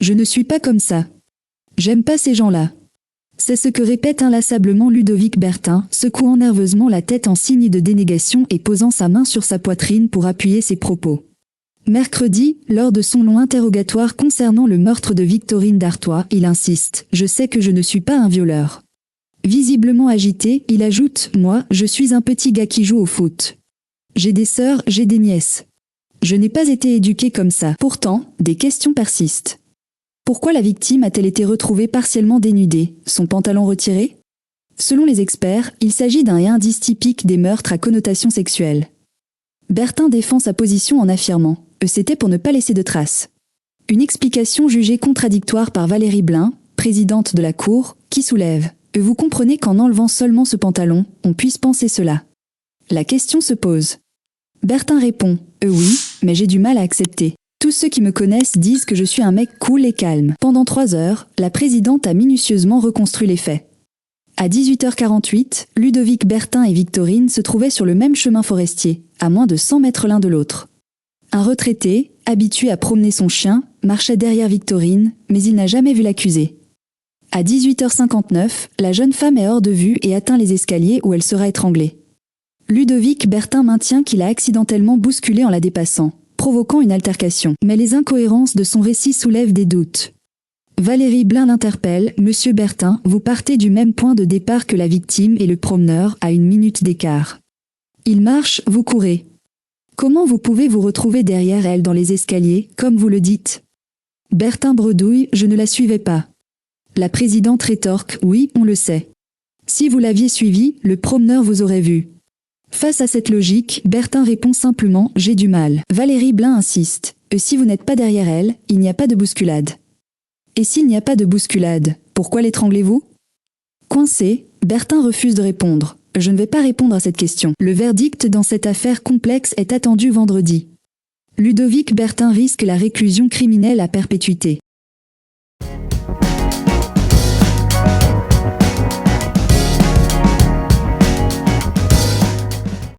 Je ne suis pas comme ça. J'aime pas ces gens-là. C'est ce que répète inlassablement Ludovic Bertin, secouant nerveusement la tête en signe de dénégation et posant sa main sur sa poitrine pour appuyer ses propos. Mercredi, lors de son long interrogatoire concernant le meurtre de Victorine Dartois, il insiste « Je sais que je ne suis pas un violeur ». Visiblement agité, il ajoute « Moi, je suis un petit gars qui joue au foot. J'ai des sœurs, j'ai des nièces. Je n'ai pas été éduqué comme ça. » Pourtant, des questions persistent. Pourquoi la victime a-t-elle été retrouvée partiellement dénudée, son pantalon retiré? Selon les experts, il s'agit d'un indice typique des meurtres à connotation sexuelle. Bertin défend sa position en affirmant « C'était pour ne pas laisser de traces ». Une explication jugée contradictoire par Valérie Blin, présidente de la Cour, qui soulève « Vous comprenez qu'en enlevant seulement ce pantalon, on puisse penser cela ». La question se pose. Bertin répond « Oui, mais j'ai du mal à accepter. Tous ceux qui me connaissent disent que je suis un mec cool et calme ». Pendant 3 heures, la présidente a minutieusement reconstruit les faits. À 18h48, Ludovic Bertin et Victorine se trouvaient sur le même chemin forestier, à moins de 100 mètres l'un de l'autre. Un retraité, habitué à promener son chien, marchait derrière Victorine, mais il n'a jamais vu l'accusée. À 18h59, la jeune femme est hors de vue et atteint les escaliers où elle sera étranglée. Ludovic Bertin maintient qu'il a accidentellement bousculé en la dépassant, provoquant une altercation. Mais les incohérences de son récit soulèvent des doutes. Valérie Blin l'interpelle « Monsieur Bertin, vous partez du même point de départ que la victime et le promeneur à 1 minute d'écart. Il marche, vous courez. Comment vous pouvez vous retrouver derrière elle dans les escaliers, comme vous le dites ?» Bertin bredouille « Je ne la suivais pas ». La présidente rétorque « Oui, on le sait. Si vous l'aviez suivi, le promeneur vous aurait vu. » Face à cette logique, Bertin répond simplement « J'ai du mal ». Valérie Blin insiste « Si vous n'êtes pas derrière elle, il n'y a pas de bousculade. » Et s'il n'y a pas de bousculade, pourquoi l'étranglez-vous? Coincé, Bertin refuse de répondre. Je ne vais pas répondre à cette question. Le verdict dans cette affaire complexe est attendu vendredi. Ludovic Bertin risque la réclusion criminelle à perpétuité.